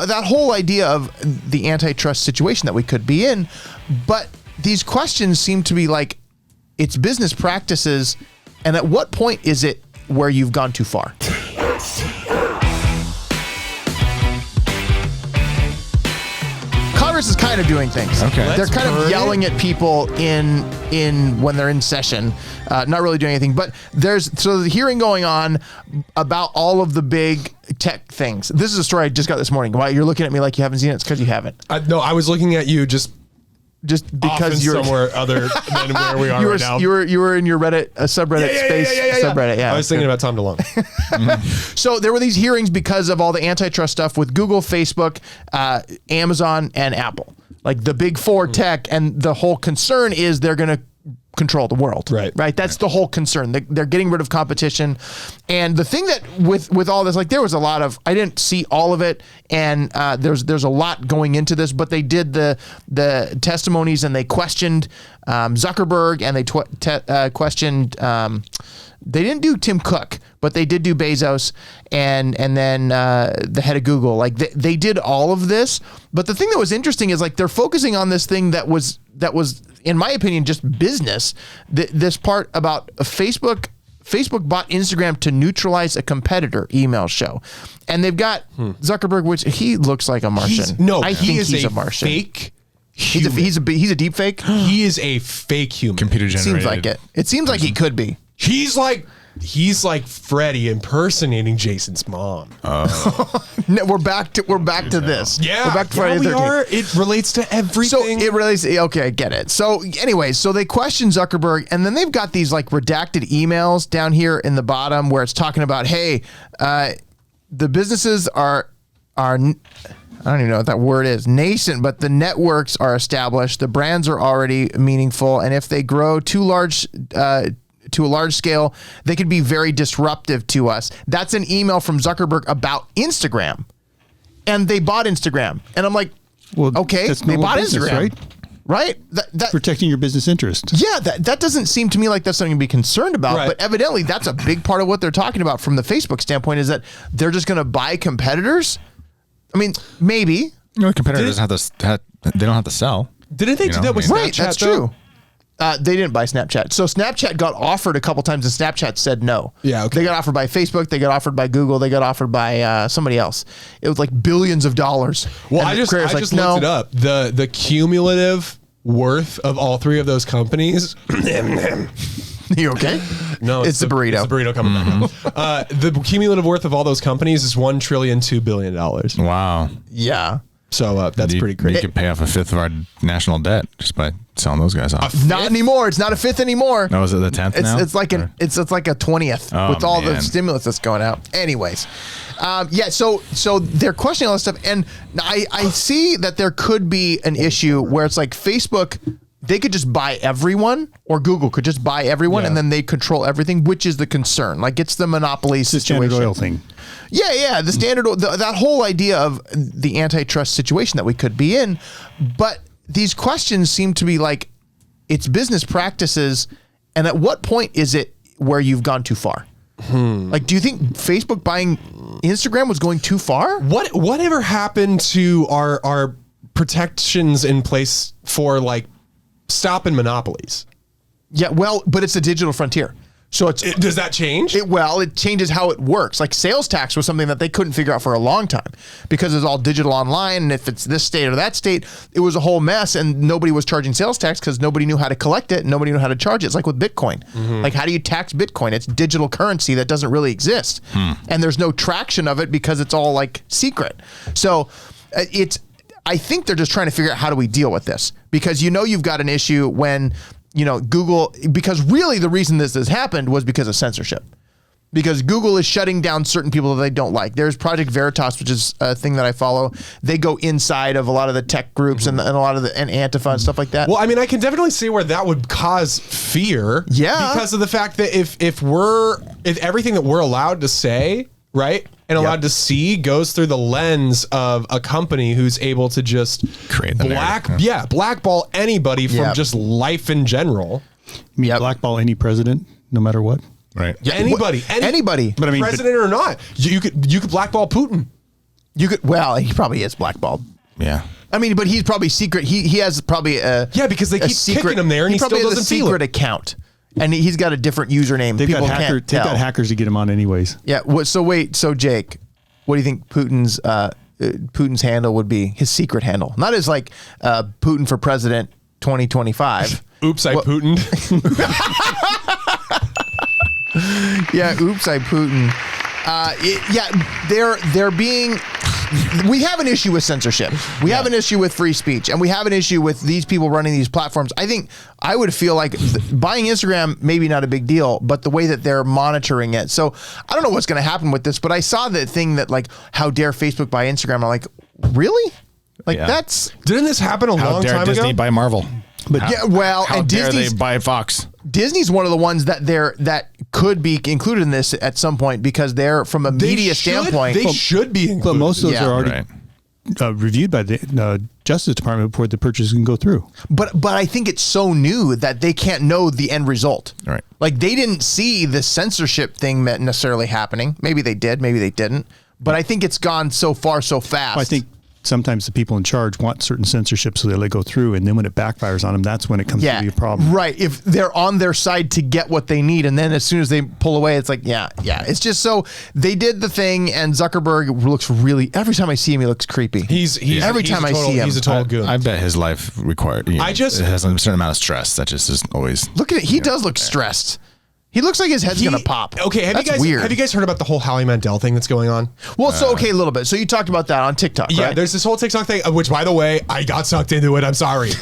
That whole idea of the antitrust situation that we could be in, but these questions seem to be like, it's business practices, and at what point is it where you've gone too far? Congress is kind of doing things. Okay. They're kind of yelling at people in when they're in session, not really doing anything. But there's the hearing going on about all of the big tech things. This is a story I just got this morning. Why you're looking at me like you haven't seen it? It's because you haven't. No, I was looking at you just because you're somewhere other than where we are right now. You were in your Reddit subreddit space. Subreddit. Yeah, I was thinking about Tom DeLonge. So there were these hearings because of all the antitrust stuff with Google, Facebook, Amazon, and Apple, like the big four tech, and the whole concern is they're going to control the world. Right. That's the whole concern. They're getting rid of competition. And the thing that with all this, like there was a lot of, I didn't see all of it, and there's a lot going into this, but they did the testimonies and they questioned Zuckerberg, and they questioned, they didn't do Tim Cook, but they did do Bezos and then the head of Google. Like they did all of this. But the thing that was interesting is like they're focusing on this thing that was in my opinion just business. This part about Facebook bought Instagram to neutralize a competitor email show, and they've got Zuckerberg, which he looks like a Martian. I think he's a Martian. Fake. He's a deep fake. He is a fake human. Computer generated. Seems like it. It seems like he could be. He's like Freddy impersonating Jason's mom. No, we're back to this. Yeah, we're back to Friday the 13th. It relates to everything. So it relates. Okay, I get it. So anyways, so they question Zuckerberg, and then they've got these like redacted emails down here in the bottom where it's talking about, hey, the businesses are. I don't even know what that word is, nascent, but the networks are established. The brands are already meaningful, and if they grow too large. To a large scale, they could be very disruptive to us. That's an email from Zuckerberg about Instagram, and they bought Instagram. And I'm like, well, okay, they bought business, Instagram, right? That protecting your business interest. Yeah, that doesn't seem to me like that's something to be concerned about. Right. But evidently, that's a big part of what they're talking about from the Facebook standpoint. Is that they're just going to buy competitors? I mean, maybe. Competitors they don't have to sell. Didn't they do that with Snapchat? Right, that's true. They didn't buy Snapchat. So Snapchat got offered a couple times, and Snapchat said no. Yeah, okay. They got offered by Facebook. They got offered by Google. They got offered by somebody else. It was like billions of dollars. Well, I just looked it up. The cumulative worth of all three of those companies. You okay? No, it's the burrito. It's the burrito coming back. The cumulative worth of all those companies is $1.2 trillion. Wow. Yeah. So that's pretty crazy. You could pay off a fifth of our national debt just by selling those guys off. Not anymore. It's not a fifth anymore. No, is it the 10th now? It's like a 20th with all the stimulus that's going out. Anyways, so they're questioning all this stuff, and I see that there could be an issue where it's like Facebook, they could just buy everyone, or Google could just buy everyone, and then they control everything, which is the concern. Like it's the monopoly situation. The Standard Oil thing. Yeah, the standard, that whole idea of the antitrust situation that we could be in, but these questions seem to be like, it's business practices, and at what point is it where you've gone too far? Like, do you think Facebook buying Instagram was going too far? Whatever happened to our protections in place for like stopping monopolies? Yeah, well, but it's a digital frontier. So does that change? It changes how it works. Like sales tax was something that they couldn't figure out for a long time because it's all digital online. And if it's this state or that state, it was a whole mess, and nobody was charging sales tax because nobody knew how to collect it. And nobody knew how to charge it. It's like with Bitcoin. Like, how do you tax Bitcoin? It's digital currency that doesn't really exist. And there's no traction of it because it's all like secret. So I think they're just trying to figure out how do we deal with this, because you've got an issue when Google, because really the reason this has happened was because of censorship. Because Google is shutting down certain people that they don't like. There's Project Veritas, which is a thing that I follow. They go inside of a lot of the tech groups and a lot of and Antifa and stuff like that. Well, I mean, I can definitely see where that would cause fear. Yeah. Because of the fact that if everything that we're allowed to say, right, and allowed to see goes through the lens of a company who's able to just create the blackball anybody from just life in general. You mean blackball any president, no matter what? Right. Yeah, anybody. But I mean, president or not, you could blackball Putin. You could. Well, he probably is blackballed. Yeah. I mean, but he's probably secret. He has probably a because they keep kicking him there, and he still doesn't has a secret account, and he's got a different username. They've got hackers to get him on anyways. Yeah. So Jake, what do you think Putin's handle would be? His secret handle, not as like Putin for president 2025. Oops, I Putin. Yeah. Oops, I Putin. They're being. We have an issue with censorship. We have an issue with free speech, and we have an issue with these people running these platforms. I think I would feel like buying Instagram, maybe not a big deal, but the way that they're monitoring it. So I don't know what's going to happen with this, but I saw the thing that like, how dare Facebook buy Instagram? I'm like, really? Like didn't this happen a long time ago? Disney buy Marvel? But how dare they buy Fox? Disney's one of the ones that could be included in this at some point because they're from a media standpoint. They should be included. But most of those are already reviewed by the Justice Department before the purchase can go through. But I think it's so new that they can't know the end result. Right. Like they didn't see the censorship thing necessarily happening. Maybe they did, maybe they didn't. But I think it's gone so far so fast. Well, I think sometimes the people in charge want certain censorship, so they let go through, and then when it backfires on them, that's when it comes to be a problem. Right. If they're on their side to get what they need, and then as soon as they pull away, it's like, it's just so they did the thing, and Zuckerberg looks really. Every time I see him, he looks creepy. Every time I see him, he's a total goon. I bet his life required. It has a certain amount of stress that just is always. Look at it. He does look stressed. He looks like his head's gonna pop. Okay, have you guys heard about the whole Howie Mandel thing that's going on? Well, a little bit. So you talked about that on TikTok, right? Yeah, there's this whole TikTok thing, which, by the way, I got sucked into it. I'm sorry.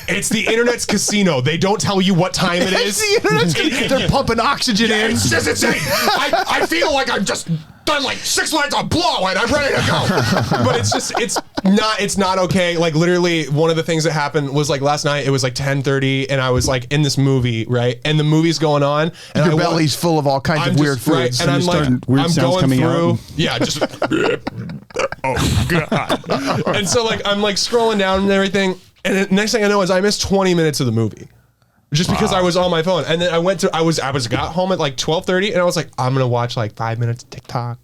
It's the internet's casino. They don't tell you what time it is. The internet's casino. They're pumping oxygen in. It's just insane. I feel like I've just done like 6 lines of blow and I'm ready to go. But it's not okay. Like literally one of the things that happened was like last night, it was like 10:30 and I was like in this movie, right? And the movie's going on and your belly's full of all kinds of weird foods. Right, and I'm like, I'm going through. Yeah, just oh God. And so like I'm like scrolling down and everything. And the next thing I know is I missed 20 minutes of the movie. Just because I was on my phone. And then I got home at like 12:30 and I was like, I'm going to watch like 5 minutes of TikTok.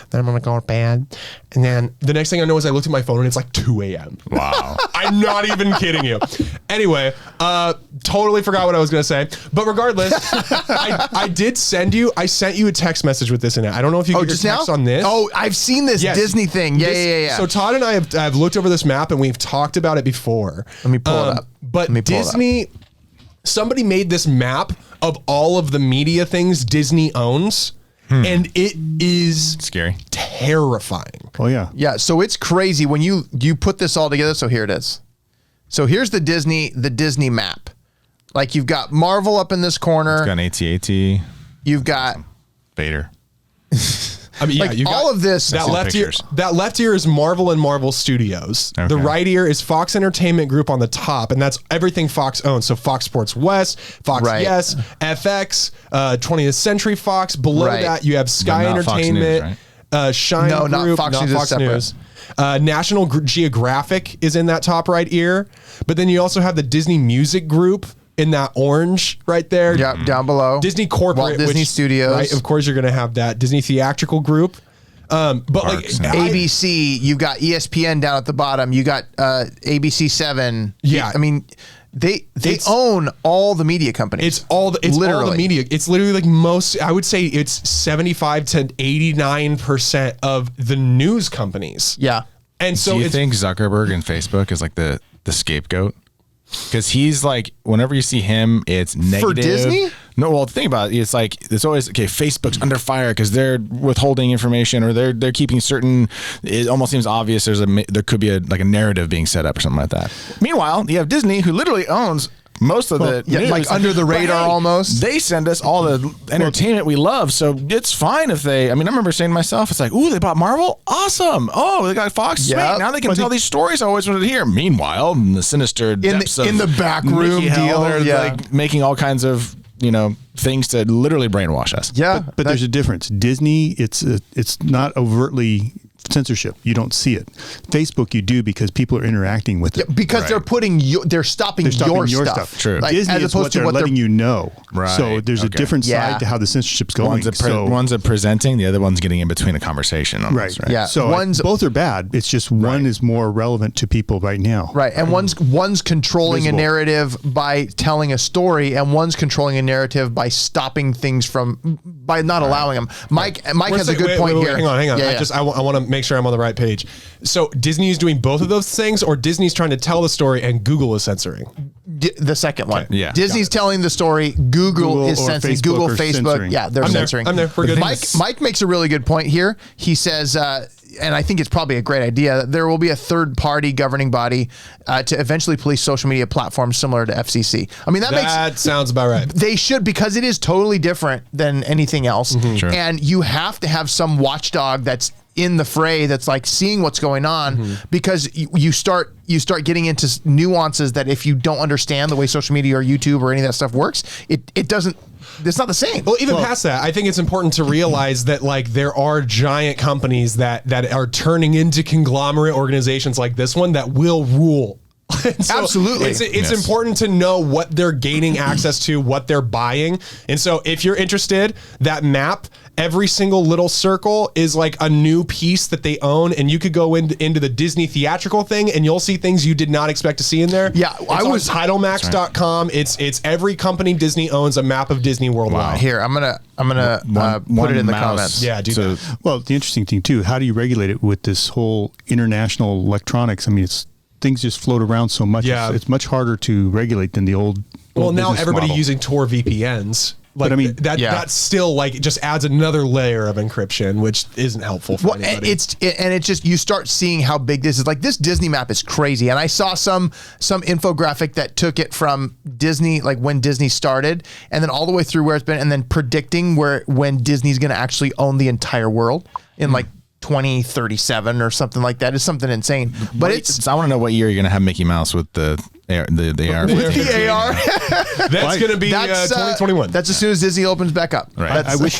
Then I'm going to go to bed. And then the next thing I know is I looked at my phone and it's like 2 a.m. Wow. I'm not even kidding you. Anyway, totally forgot what I was going to say. But regardless, I sent you a text message with this in it. I don't know if you get your text on this. Oh, I've seen this Disney thing. Yeah. So Todd and I have looked over this map and we've talked about it before. Let me pull it up. But Disney... Somebody made this map of all of the media things Disney owns, and it is scary, terrifying. Oh yeah, yeah. So it's crazy when you put this all together. So here it is. So here's the Disney map. Like you've got Marvel up in this corner. It's got an AT-AT. You've got Vader. I mean, yeah, like you got all of this. That left ear is Marvel and Marvel Studios. Okay. The right ear is Fox Entertainment Group on the top, and that's everything Fox owns. So Fox Sports West, Fox Yes, FX, 20th Century Fox. Below that, you have Sky Entertainment, Shine Group, not Fox News. Fox News. National Geographic is in that top right ear, but then you also have the Disney Music Group. In that orange right there. Yeah, down below. Disney Corporate. Walt Disney Studios. Right, of course, you're going to have that. Disney Theatrical Group. But Parks, like ABC, you got ESPN down at the bottom. You got ABC 7. Yeah. I mean, they own all the media companies. It's all the media. It's literally like I would say it's 75 to 89% of the news companies. Yeah. And so do you think Zuckerberg and Facebook is like the scapegoat? Because he's like, whenever you see him, it's negative. For Disney? No, well, think about it. It's like, it's always, okay, Facebook's under fire because they're withholding information or they're keeping certain, it almost seems obvious there could be a narrative being set up or something like that. Meanwhile, you have Disney who literally owns most of the news. Like under the radar almost. They send us all the entertainment we love, so it's fine if I remember saying to myself, it's like, ooh, they bought Marvel? Awesome. Oh, they got Fox? Sweet. Now they can tell these stories I always wanted to hear. Meanwhile, in the sinister depths in the back room deal, they're like making all kinds of things to literally brainwash us. Yeah. But there's a difference. Disney, it's not overtly censorship. You don't see it. Facebook, you do because people are interacting with it. Yeah, because they're stopping your stuff. True. Like, Disney is what they're letting you know. Right. So there's a different side to how the censorship's going. One's presenting, the other one's getting in between a conversation. Almost, right. Yeah. So both are bad. It's just one is more relevant to people right now. Right. And one's controlling a narrative by telling a story, and one's controlling a narrative by stopping things by not allowing them. Mike has a good point here. Hang on. Yeah, I want to make sure I'm on the right page. So Disney is doing both of those things, or Disney's trying to tell the story and Google is censoring? The second one. Yeah. Disney's telling the story. Google is censoring. Google, Facebook. Censoring. Yeah, they're censoring. I'm there. We're good. Mike makes a really good point here. He says, and I think it's probably a great idea, that there will be a third-party governing body to eventually police social media platforms similar to FCC. I mean, that sounds about right. They should, because it is totally different than anything else. Sure. And you have to have some watchdog that's in the fray, that's like seeing what's going on, because you start getting into nuances that if you don't understand the way social media or YouTube or any of that stuff works, it's not the same. Well, even past that, I think it's important to realize that like there are giant companies that are turning into conglomerate organizations like this one that will rule. So absolutely. It's important to know what they're gaining access to, what they're buying. And so if you're interested, that map, every single little circle is like a new piece that they own, and you could go into the Disney theatrical thing and you'll see things you did not expect to see in there. Yeah, I was Titlemax.com. It's every company Disney owns a map of Disney worldwide. Wow. Here, I'm gonna put it in the comments. Yeah, do that. Well, the interesting thing too, how do you regulate it with this whole international electronics? I mean, things just float around so much. Yeah. It's much harder to regulate than the old. Well, now business everybody model. using Tor VPNs. Like, but I mean, that's still like it just adds another layer of encryption, which isn't helpful for anybody. It's just you start seeing how big this is. Like this Disney map is crazy, and I saw some infographic that took it from Disney, like when Disney started, and then all the way through where it's been, and then predicting when Disney's going to actually own the entire world in like 2037 or something like that. Is something insane. But I want to know what year you're going to have Mickey Mouse with the AR. With the AR. That's going to be 2021. That's as soon as Disney opens back up. Right. I wish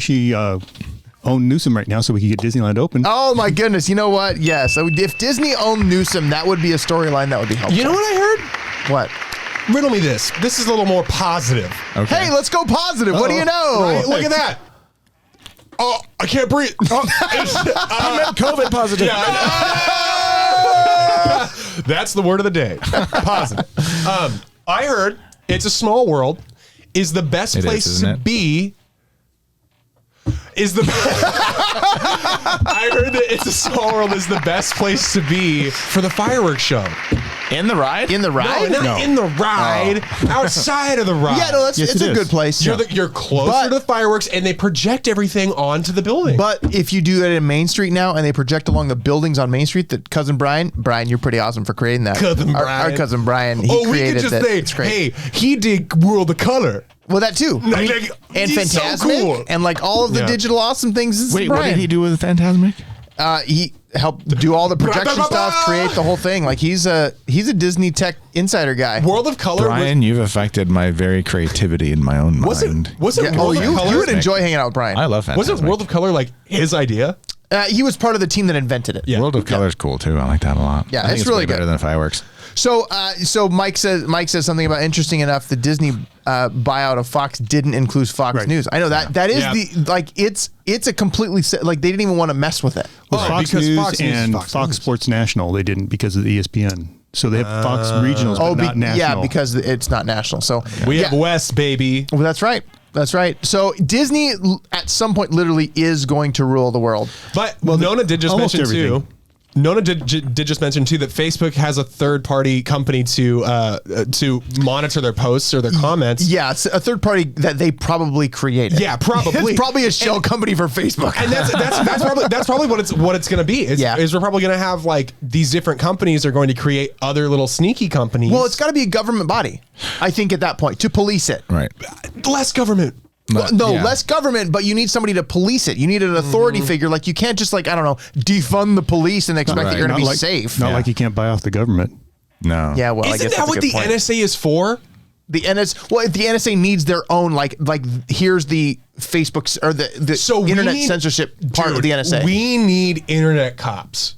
he owned Newsom right now so we could get Disneyland open. Oh my goodness! You know what? Yes. So if Disney owned Newsom, that would be a storyline that would be helpful. You know what I heard? What? Riddle me this. This is a little more positive. Okay. Hey, let's go positive. What do you know? Right? Look at that. Oh, I can't breathe. I'm COVID positive. That's the word of the day. Positive. I heard It's a Small World is the best place to be. I heard that It's a Small World is the best place to be for the fireworks show. In the ride? In the ride? No, not in the ride. Outside of the ride. Yeah, no, it's a good place. You're closer to the fireworks, and they project everything onto the building. But if you do that in Main Street now, and they project along the buildings on Main Street, that cousin Brian, you're pretty awesome for creating that. Our cousin Brian, he created that. We could just say, hey, he did World of Color. Well, that too. And Fantasmic, so cool. and like all of the digital awesome things. Wait, what did he do with Fantasmic? He helped do all the projection stuff, create the whole thing. Like he's a Disney tech insider guy. World of Color. Brian, you've affected my very creativity in my own mind. Was it World of Color? You would enjoy hanging out with Brian. I love Fantasmic. Was it World of Color like his idea? He was part of the team that invented it. Yeah. World of Color is cool too. I like that a lot. Yeah, I think it's really better good. than fireworks. So Mike says something about interesting enough. The Disney buyout of Fox didn't include Fox News. I know that is it's a completely like they didn't even want to mess with it. Well, Fox News and Fox Sports National they didn't because of the ESPN. So they have Fox regionals, but not national. Yeah, because it's not national. So we have West, baby. Well, that's right. That's right. So Disney at some point literally is going to rule the world. But Nona did just mention too. Nona did just mention too that Facebook has a third-party company to monitor their posts or their comments. Yeah, it's a third party that they probably created. Yeah, probably. It's probably a shell company for Facebook. And that's probably what it's going to be. Is we're probably going to have like these different companies are going to create other little sneaky companies. Well, it's got to be a government body, I think, at that point to police it. Right. Less government. Well, less government, but you need somebody to police it. You need an authority figure. Like you can't just defund the police and expect that you're going to be safe. Not like you can't buy off the government. No. Yeah, well, I Isn't guess that what the NSA is for? The NSA needs their own like here's the Facebook or the internet censorship part of the NSA. We need internet cops.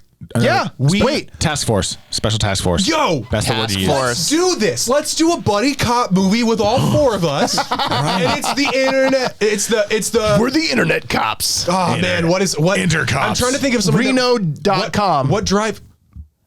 Task force, special task force. Yo, that's the word you use. Let's do this. Let's do a buddy cop movie with all 4 of us, and it's the internet. It's the. We're the internet cops. Oh man, what? Intercops. I'm trying to think of something. Reno.com. What drive?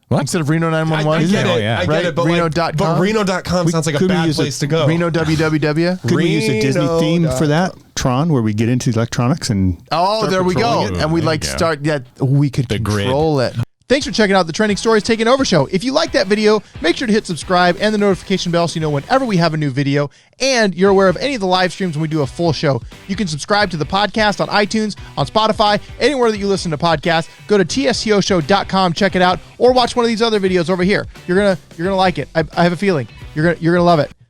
What? Instead of Reno 911? I get it. I get it. But Reno.com. But Reno.com sounds like a bad place to go. Reno www. Could we use a Disney theme for that? Tron, where we get into electronics and there we go. And we start. Yeah, we could control it. Thanks for checking out the Trending Stories Taking Over show. If you like that video, make sure to hit subscribe and the notification bell so you know whenever we have a new video and you're aware of any of the live streams when we do a full show. You can subscribe to the podcast on iTunes, on Spotify, anywhere that you listen to podcasts. Go to TSTOshow.com, check it out, or watch one of these other videos over here. You're gonna like it. I have a feeling you're gonna love it.